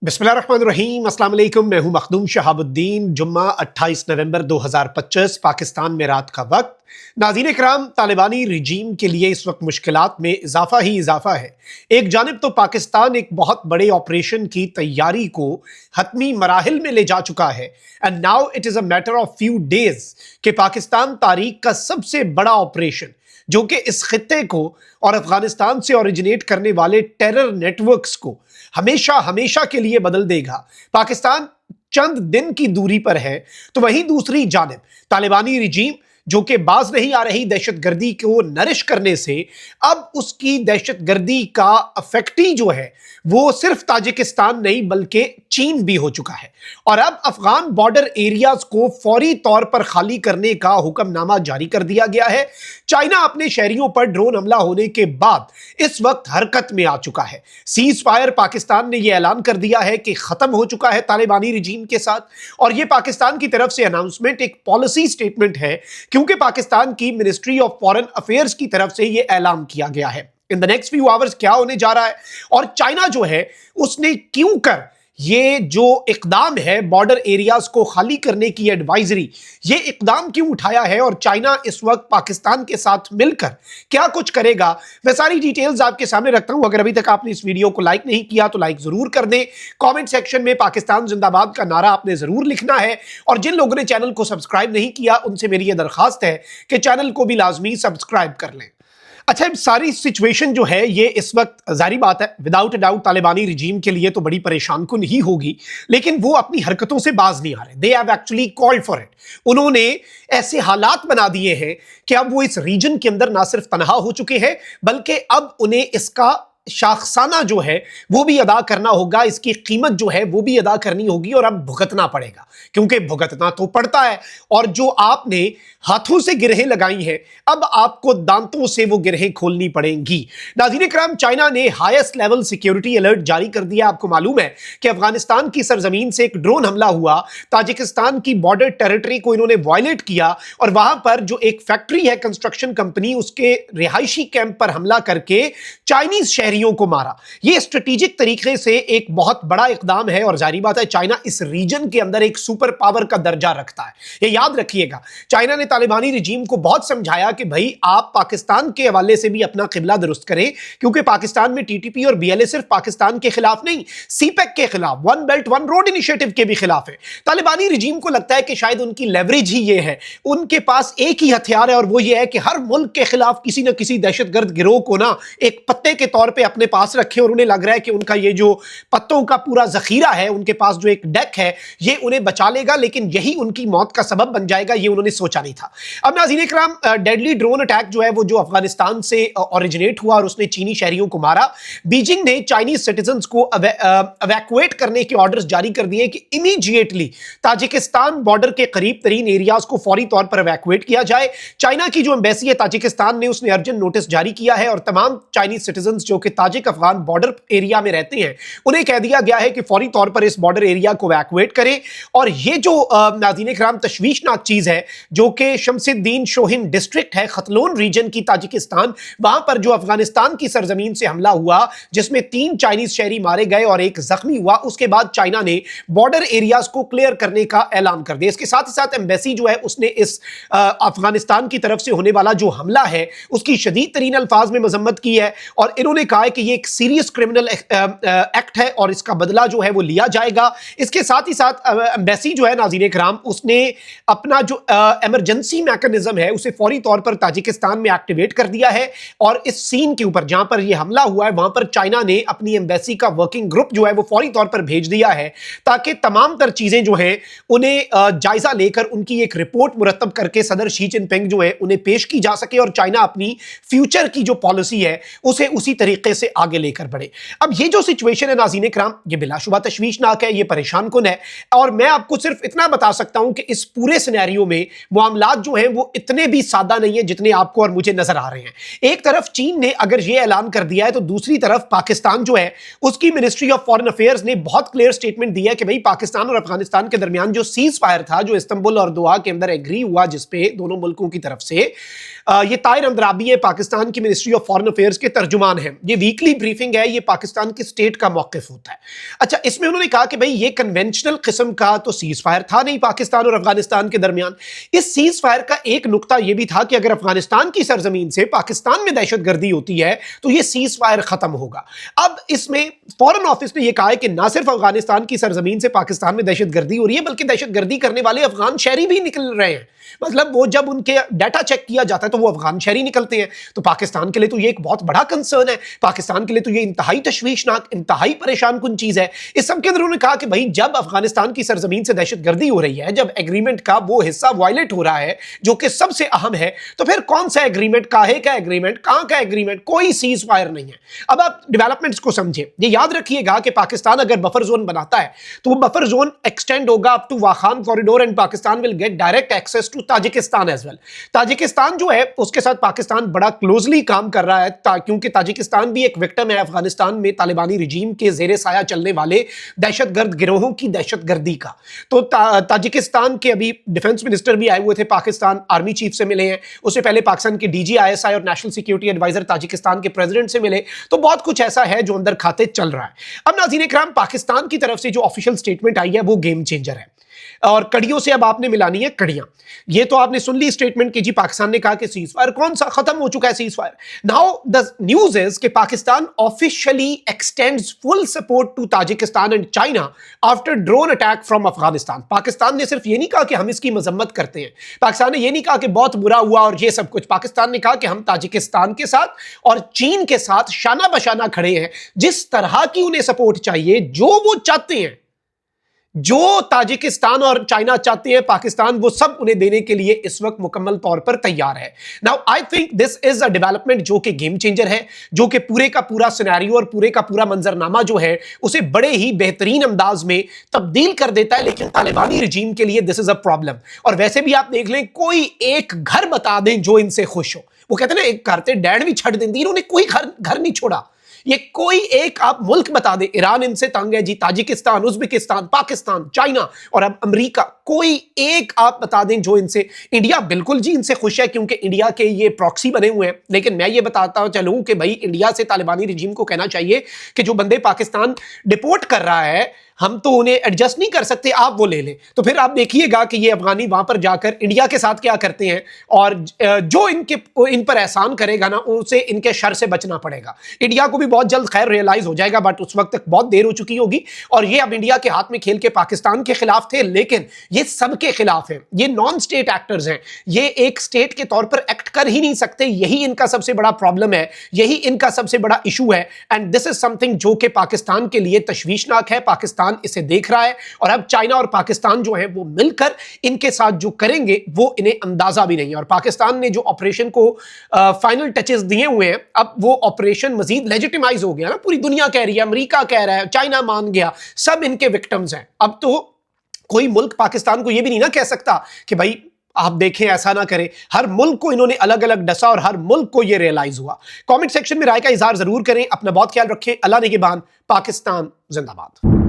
बिस्मिल्लाहिर्रहमानिर्रहीम, अस्सलाम वालेकुम। मैं हूं मखदूम शहाबुद्दीन। जुम्मा 28 नवंबर 2025 पाकिस्तान में रात का वक्त। नाज़रीन इकराम, तालिबानी रिजीम के लिए इस वक्त मुश्किलात में इजाफा ही इजाफा है। एक जानिब तो पाकिस्तान एक बहुत बड़े ऑपरेशन की तैयारी को हतमी मराहिल में ले जा चुका है and now it is a matter of few days कि पाकिस्तान तारीख का सबसे बड़ा ऑपरेशन जो कि इस खित्ते को और अफगानिस्तान से ओरिजिनेट करने वाले टेरर नेटवर्क्स को हमेशा हमेशा के लिए बदल देगा, पाकिस्तान चंद दिन की दूरी पर है। तो वहीं दूसरी जानिब तालिबानी रिजीम जो कि बाज नहीं आ रही दहशतगर्दी को नरिश करने से, अब उसकी दहशतगर्दी का अफेक्टी जो है वो सिर्फ ताजिकिस्तान नहीं बल्कि चीन भी हो चुका है। और अब अफगान बॉर्डर एरियाज को फौरी तौर पर खाली करने का हुक्मनामा जारी कर दिया गया है। चाइना अपने शहरियों पर ड्रोन हमला होने के बाद इस वक्त हरकत में आ चुका है। सीज फायर पाकिस्तान ने यह ऐलान कर दिया है कि खत्म हो चुका है तालिबानी रिजीम के साथ, और यह पाकिस्तान की तरफ से अनाउंसमेंट एक पॉलिसी स्टेटमेंट है क्योंकि पाकिस्तान की मिनिस्ट्री ऑफ फॉरेन अफेयर्स की तरफ से यह ऐलान किया गया है। In the next few hours क्या होने जा रहा है और चाइना जो है उसने क्यों कर ये जो इकदाम है बॉर्डर एरियाज को खाली करने की एडवाइजरी, ये इकदाम क्यों उठाया है और चाइना इस वक्त पाकिस्तान के साथ मिलकर क्या कुछ करेगा, मैं सारी डिटेल्स आपके सामने रखता हूं। अगर अभी तक आपने इस वीडियो को लाइक नहीं किया तो लाइक जरूर कर दें। कमेंट सेक्शन में पाकिस्तान जिंदाबाद का नारा आपने जरूर लिखना है, और जिन लोगों ने चैनल को सब्सक्राइब नहीं किया उनसे मेरी यह दरखास्त है कि चैनल को भी लाजमी सब्सक्राइब कर लें। अच्छा, सारी सिचुएशन जो है ये इस वक्त जारी बात है विदाउट डाउट तालिबानी रिजीम के लिए तो बड़ी परेशान कुन ही होगी, लेकिन वो अपनी हरकतों से बाज नहीं आ रहे। They have actually called for it. उन्होंने ऐसे हालात बना दिए हैं कि अब वो इस रीजन के अंदर ना सिर्फ तनहा हो चुके हैं बल्कि अब उन्हें इसका शाखसाना जो है वो भी अदा करना होगा, इसकी कीमत जो है वो भी अदा करनी होगी और अब भुगतना पड़ेगा, क्योंकि भुगतना तो पड़ता है। और जो आपने हाथों से गिरहें लगाई हैं अब आपको दांतों से वो गिरहें खोलनी पड़ेंगी। नाज़रीन इकराम, चाइना ने हाईएस्ट लेवल सिक्योरिटी अलर्ट जारी कर दिया। आपको मालूम है कि अफगानिस्तान की सरजमीन से एक ड्रोन हमला हुआ, ताजिकिस्तान की बॉर्डर टेरिटरी को इन्होंने वायलेट किया और वहां पर जो एक फैक्ट्री है कंस्ट्रक्शन कंपनी, उसके रिहायशी कैंप पर हमला करके चाइनीज शहरियों को मारा। यह स्ट्रेटेजिक तरीके से एक बहुत बड़ा इकदाम है और जारी बात है चाइना इस रीजन के अंदर एक सुपर पावर का दर्जा रखता है। यह याद रखिएगा, चाइना ने तालिबानी रिजीम को बहुत समझाया कि भाई आप पाकिस्तान के हवाले से भी अपना किबला दुरुस्त करें, क्योंकि पाकिस्तान में टीटीपी और बीएलए सिर्फ पाकिस्तान के खिलाफ नहीं, सीपेक के खिलाफ, one belt one road initiative के भी खिलाफ है। तालिबानी रिजीम को लगता है कि शायद उनकी लेवरेज ही ये है, उनके पास एक ही हथियार है और वो ये है कि हर मुल्क के खिलाफ किसी न किसी दहशतगर्द गिरोह को ना एक पत्ते के तौर पे अपने पास रखे, और उन्हें लग रहा है कि उनका ये जो पत्तों का पूरा जखीरा है, उनके पास जो एक डेक है, ये उन्हें बचा लेगा, लेकिन यही उनकी मौत का सबब बन जाएगा। ये उन्होंने सोचा नहीं था। अब नाज़रीन इकराम, डेडली ड्रोन अटैक जो है वो जो अफगानिस्तान से ओरिजिनेट हुआ और उसने चीनी शहरियों को मारा, बीजिंग ने चाइनीज सिटीजन्स को एवैक्यूएट करने के ऑर्डर्स जारी कर दिए कि इमीडिएटली ताजिकिस्तान बॉर्डर के करीब तरीन एरियाज को फौरी तौर पर एवैक्यूएट किया जाए। चाइना की जो एम्बेसी है ताजिकिस्तान ने, उसने अर्जेंट नोटिस जारी किया है और तमाम चाइनीज सिटीजन्स जो कि ताजिक अफगान बॉर्डर एरिया में रहते हैं उन्हें कह दिया गया है कि फौरी तौर पर इस बॉर्डर एरिया को एवैक्यूएट करें। और ये जो नाज़रीन इकराम तशवीशनाक चीज है जो कि शमसुद्दीन शोहिन डिस्ट्रिक्ट है खतलोन रीजन की ताजिकिस्तान, वहां पर जो अफगानिस्तान की सरजमीन से हमला हुआ जिसमें 3 चाइनीज शहरी मारे गए और 1 जख्मी हुआ, उसके बाद चाइना ने बॉर्डर एरियाज को क्लियर करने का ऐलान कर दिया। इसके साथ ही साथ एम्बेसी जो है उसने इस अफगानिस्तान की तरफ से होने वाला जो हमला है उसकी शदीद तरीन अल्फाज में मजम्मत की है और इन्होंने कहा है कि ये एक सीरियस क्रिमिनल एक्ट है और इसका बदला जो है वो लिया जाएगा। इसके साथ ही साथ एम्बेसी जो है नाज़रीन इकराम, उसने अपना जो इमरजेंसी मैकेनिज्म है उसे फौरी तौर पर ताजिकिस्तान में एक्टिवेट कर दिया है और इस सीन के ऊपर जहां पर यह हमला हुआ है वहां पर चाइना ने अपनी एम्बेसी का वर्किंग ग्रुप जो है वो फौरी तौर पर भेज दिया है ताकि तमाम तर चीजें जो हैं उन्हें जायजा लेकर उनकी एक रिपोर्ट मुरतब करके सदर शी जिनपिंग जो है उन्हें पेश की जा सके और चाइना अपनी फ्यूचर की जो पॉलिसी है उसे उसी तरीके से आगे लेकर बढ़े। अब ये जो सिचुएशन है नाज़रीन इकराम, ये बिलाशुबा तशवीशनाक है, ये परेशान कुन है, और मैं आपको सिर्फ इतना बता सकता हूं कि इस पूरे सिनेरियो में मामलात जो हैं वो इतने भी सादा नहीं है जितने आपको और मुझे नजर आ रहे हैं। एक तरफ चीन ने अगर ये ऐलान कर दिया है तो दूसरी तरफ पाकिस्तान जो है उसकी मिनिस्ट्री ऑफ फॉरेन अफेयर्स ने बहुत क्लियर स्टेटमेंट दिया है कि भाई पाकिस्तान और अफगानिस्तान के दरमियान जो सीज फायर था, जो इस्तांबुल और दोहा के अंदर एग्री हुआ, जिसपे दोनों मुल्कों की तरफ से ये ताहिर अंद्राबी है, पाकिस्तान की मिनिस्ट्री ऑफ फॉरेन अफेयर्स के तर्जुमान हैं, ये ये वीकली ब्रीफिंग है, ये पाकिस्तान की स्टेट का मौक़िफ़ होता है। अच्छा, इसमें उन्होंने कहा कि भाई ये कन्वेंशनल किस्म का तो सीज़ फायर था नहीं पाकिस्तान और अफगानिस्तान के दरमियान। इस सीज़ फायर का एक नुक्ता ये भी था कि अगर अफगानिस्तान की सरजमीन से पाकिस्तान में दहशतगर्दी होती है तो ये सीज़ फायर खत्म होगा। अब इसमें फॉरेन ऑफिस ने यह कहा है कि ना सिर्फ अफगानिस्तान की सरजमीन से पाकिस्तान में दहशतगर्दी हो रही है, बल्कि दहशतगर्दी करने वाले अफगान शहरी भी निकल रहे हैं। मतलब वो जब उनके डाटा चेक किया जाता है तो वो अफगान शहरी निकलते हैं। तो पाकिस्तान के लिए तो ये एक बहुत बड़ा कंसर्न है, पाकिस्तान के लिए तो ये इंतहाई तशवीशनाक, इंतहाई परेशान कुन चीज है। इस सब के अंदर उन्होंने कहा कि भाई जब अफगानिस्तान की सरजमीन से दहशतगर्दी हो रही है, जब एग्रीमेंट का वो हिस्सा वायलेट हो रहा है जो कि सबसे अहम है, तो फिर कौन सा एग्रीमेंट, काहे का एग्रीमेंट, कहां का एग्रीमेंट, कोई सीज फायर नहीं है। अब आप डेवलपमेंट्स को समझे, ये याद रखिएगा कि पाकिस्तान अगर बफर जोन बनाता है तो वो बफर जोन एक्सटेंड होगा up to Wakhan corridor and Pakistan will get direct access to Tajikistan as well. Tajikistan जो है उसके साथ पाकिस्तान बड़ा क्लोजली काम कर रहा है, क्योंकि ताजिकिस्तान भी एक विक्टिम है अफगानिस्तान में तालिबानी रिजीम के जेरे साया चलने वाले दहशतगर्द गिरोहों की दहशतगर्दी का। तो ताजिकिस्तान के अभी डिफेंस मिनिस्टर भी आए हुए थे, पाकिस्तान आर्मी चीफ से मिले हैं, उससे पहले पाकिस्तान के डीजी आईएसआई और नेशनल सिक्योरिटी एडवाइजर ताजिकिस्तान के प्रेसिडेंट से मिले। तो बहुत कुछ ऐसा है जो अंदर खाते चल रहा है। अब नाज़रीन इकराम, पाकिस्तान की तरफ से जो ऑफिशियल स्टेटमेंट आई है वो गेम चेंजर है और कड़ियों से अब आपने मिलानी है कड़ियां। ये तो आपने सुन ली स्टेटमेंट की जी, पाकिस्तान ने कहा कि सीज फायर कौन सा, खत्म हो चुका है ceasefire. Now the news is कि Pakistan officially extends full support to Tajikistan and China after drone attack from Afghanistan. Pakistan ने सिर्फ ये नहीं कहा कि हम इसकी मजम्मत करते हैं, पाकिस्तान ने ये नहीं कहा कि बहुत बुरा हुआ और ये सब कुछ। पाकिस्तान ने कहा कि हम ताजिकिस्तान के साथ और चीन के साथ शाना बशाना खड़े हैं, जिस तरह की उन्हें सपोर्ट चाहिए, जो वो चाहते हैं, जो ताजिकिस्तान और चाइना चाहते हैं, पाकिस्तान वो सब उन्हें देने के लिए इस वक्त मुकम्मल तौर पर तैयार है। Now I think this is a development जो कि गेम चेंजर है, जो कि पूरे का पूरा सिनेरियो और पूरे का पूरा मंजरनामा जो है उसे बड़े ही बेहतरीन अंदाज में तब्दील कर देता है। लेकिन तालिबानी रजीम के लिए दिस इज अ प्रॉब्लम। और वैसे भी आप देख लें, कोई एक घर बता दें जो इनसे खुश हो। वो कहते हैं ना, एक घर ते डैड भी छड़ देंदी, इन्होंने कोई घर नहीं छोड़ा। ये कोई एक आप मुल्क बता दे, ईरान इनसे तंग है जी, ताजिकिस्तान, उज्बेकिस्तान, पाकिस्तान, चाइना और अब अमेरिका, कोई एक आप बता दें जो इनसे, इंडिया बिल्कुल जी इनसे खुश है क्योंकि इंडिया के ये प्रॉक्सी बने हुए हैं। लेकिन मैं ये बताता चलूं कि भाई इंडिया से तालिबानी रजीम को कहना चाहिए कि जो बंदे पाकिस्तान डिपोर्ट कर रहा है, हम तो उन्हें एडजस्ट नहीं कर सकते, आप वो ले लें। तो फिर आप देखिएगा कि ये अफगानी वहां पर जाकर इंडिया के साथ क्या करते हैं, और जो इन पर एहसान करेगा ना, उसे इनके शर से बचना पड़ेगा। इंडिया को भी बहुत जल्द खैर रियलाइज हो जाएगा, बट उस वक्त तक बहुत देर हो चुकी होगी। और ये अब इंडिया के हाथ में खेल के पाकिस्तान के खिलाफ थे, लेकिन ये सबके खिलाफ है। ये नॉन स्टेट एक्टर्स हैं, ये एक स्टेट के तौर पर एक्ट कर ही नहीं सकते। यही इनका सबसे बड़ा प्रॉब्लम है, यही इनका सबसे बड़ा इशू है। एंड दिस इज समथिंग जो कि पाकिस्तान के लिए तशवीशनाक है। पाकिस्तान इसे देख रहा है और अब चाइना और पाकिस्तान जो है वो मिलकर इनके साथ जो करेंगे वो इन्हें अंदाजा भी नहीं है। और पाकिस्तान ने जो ऑपरेशन को फाइनल टचेस दिए हुए हैं, अब वो ऑपरेशन मजीद लेजिटिमाइज हो गया ना, पूरी दुनिया कह रही है, अमेरिका कह रहा है, चाइना मान गया, सब इनके विक्टिम्स हैं। अब तो कोई मुल्क पाकिस्तान को ये भी नहीं ना कह सकता कि भाई आप देखें ऐसा ना करें। हर मुल्क को इन्होंने अलग अलग डसा और हर मुल्क को ये रियलाइज हुआ। कमेंट सेक्शन में राय का इजहार जरूर करें। अपना बहुत ख्याल रखें। अल्लाह निगहबान। पाकिस्तान जिंदाबाद।